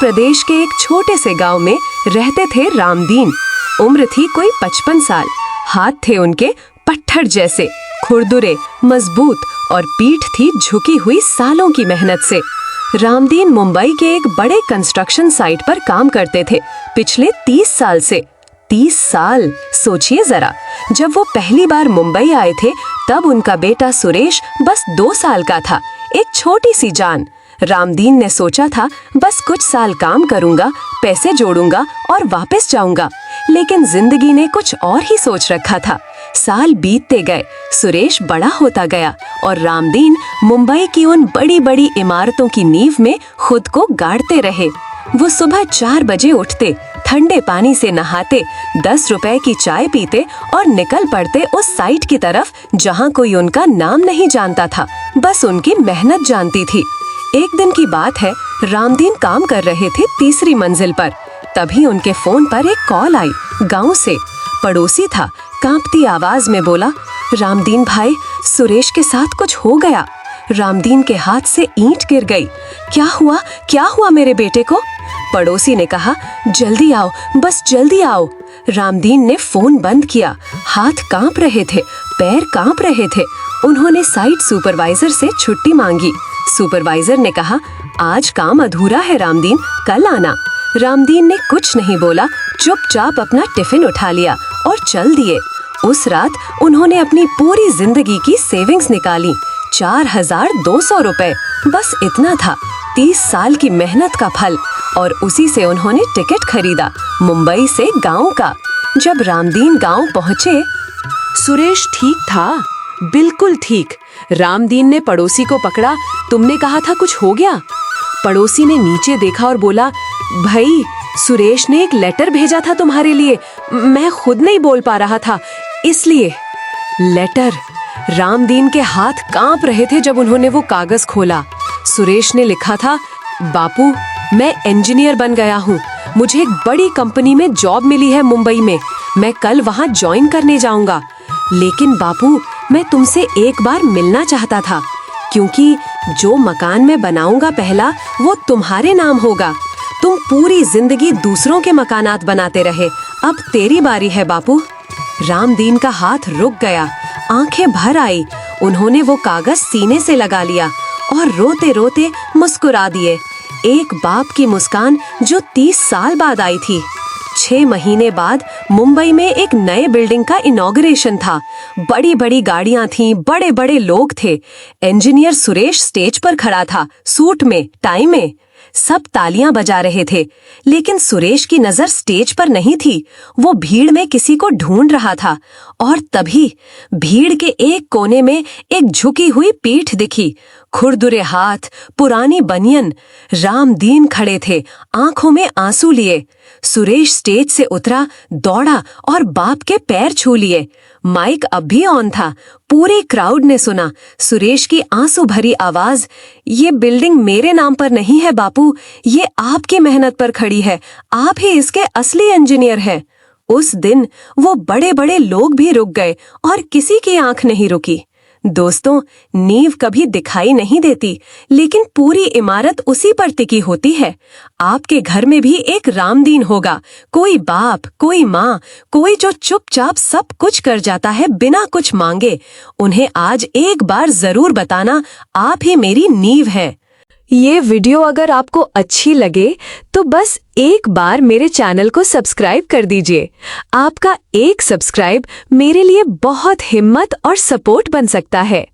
प्रदेश के एक छोटे से गांव में रहते थे रामदीन। उम्र थी कोई 55 साल। हाथ थे उनके पत्थर जैसे, खुरदुरे, मजबूत और पीठ थी झुकी हुई सालों की मेहनत से। रामदीन मुंबई के एक बड़े कंस्ट्रक्शन साइट पर काम करते थे पिछले 30 साल से। 30 साल, सोचिए जरा। जब वो पहली बार मुंबई आए थे तब उनका बेटा सुरेश बस 2 साल का था, एक छोटी सी जान। रामदीन ने सोचा था बस कुछ साल काम करूंगा, पैसे जोड़ूंगा और वापस जाऊंगा, लेकिन जिंदगी ने कुछ और ही सोच रखा था। साल बीतते गए, सुरेश बड़ा होता गया और रामदीन मुंबई की उन बड़ी बड़ी इमारतों की नींव में खुद को गाड़ते रहे। वो सुबह 4 बजे उठते, ठंडे पानी से नहाते, 10 रुपए की चाय पीते और निकल पड़ते उस साइट की तरफ जहां कोई उनका नाम नहीं जानता था, बस उनकी मेहनत जानती थी। एक दिन की बात है, रामदीन काम कर रहे थे 3री मंजिल पर। तभी उनके फोन पर एक कॉल आई गांव से। पड़ोसी था, कांपती आवाज में बोला, रामदीन भाई, सुरेश के साथ कुछ हो गया। रामदीन के हाथ से ईंट गिर गई। क्या हुआ मेरे बेटे को? पड़ोसी ने कहा, जल्दी आओ, बस जल्दी आओ। रामदीन ने फोन बंद किया। हाथ कांप रहे थे, पैर कांप रहे थे। उन्होंने साइट सुपरवाइजर से छुट्टी मांगी। सुपरवाइजर ने कहा, आज काम अधूरा है रामदीन, कल आना। रामदीन ने कुछ नहीं बोला, चुपचाप अपना टिफिन उठा लिया और चल दिए। उस रात उन्होंने अपनी पूरी जिंदगी की सेविंग्स निकाली, 4200 रुपए, बस इतना था। 30 साल की मेहनत का फल, और उसी से उन्होंने टिकट खरीदा मुंबई से गांव का। जब रामदीन गांव पहुंचे, सुरेश ठीक था, बिल्कुल ठीक। रामदीन ने पड़ोसी को पकड़ा, तुमने कहा था कुछ हो गया? पड़ोसी ने नीचे देखा और बोला, भाई, सुरेश ने एक लेटर भेजा था तुम्हारे लिए, मैं खुद नहीं बोल पा रहा था इसलिए। लेटर? रामदीन के हाथ कांप रहे थे जब उन्होंने वो कागज खोला। सुरेश ने लिखा था, बापू, मैं इंजीनियर बन गया हूँ, मुझे एक बड़ी कंपनी में जॉब मिली है मुंबई में, मैं कल वहाँ ज्वाइन करने जाऊंगा। लेकिन बापू, मैं तुमसे एक बार मिलना चाहता था, क्योंकि जो मकान मैं बनाऊंगा पहला, वो तुम्हारे नाम होगा। तुम पूरी जिंदगी दूसरों के मकानात बनाते रहे, अब तेरी बारी है बापू। रामदीन का हाथ रुक गया, आंखें भर आई। उन्होंने वो कागज सीने से लगा लिया और रोते रोते मुस्कुरा दिए। एक बाप की मुस्कान जो 30 साल बाद आई थी। 6 महीने बाद मुंबई में एक नए बिल्डिंग का इनॉग्रेशन था। बड़ी बड़ी गाड़ियां थीं, बड़े बड़े लोग थे। इंजीनियर सुरेश स्टेज पर खड़ा था, सूट में, टाई में। सब तालियां बजा रहे थे, लेकिन सुरेश की नजर स्टेज पर नहीं थी। वो भीड़ में किसी को ढूंढ रहा था, और तभी भीड़ के एक कोने में एक झुकी हुई पीठ दिखी, खुरदुरे हाथ, पुरानी बनियन। रामदीन खड़े थे, आंखों में आंसू लिए। सुरेश स्टेज से उतरा, दौड़ा और बाप के पैर छू लिए। माइक अब भी ऑन था। पूरे क्राउड ने सुना सुरेश की आंसू भरी आवाज, ये बिल्डिंग मेरे नाम पर नहीं है बापू, ये आपकी मेहनत पर खड़ी है, आप ही इसके असली इंजीनियर हैं। उस दिन वो बड़े बड़े लोग भी रुक गए और किसी की आंख नहीं रुकी। दोस्तों, नींव कभी दिखाई नहीं देती, लेकिन पूरी इमारत उसी पर टिकी होती है। आपके घर में भी एक रामदीन होगा, कोई बाप, कोई माँ, कोई जो चुपचाप सब कुछ कर जाता है बिना कुछ मांगे। उन्हें आज एक बार जरूर बताना, आप ही मेरी नींव है। ये वीडियो अगर आपको अच्छी लगे तो बस एक बार मेरे चैनल को सब्सक्राइब कर दीजिए। आपका एक सब्सक्राइब मेरे लिए बहुत हिम्मत और सपोर्ट बन सकता है।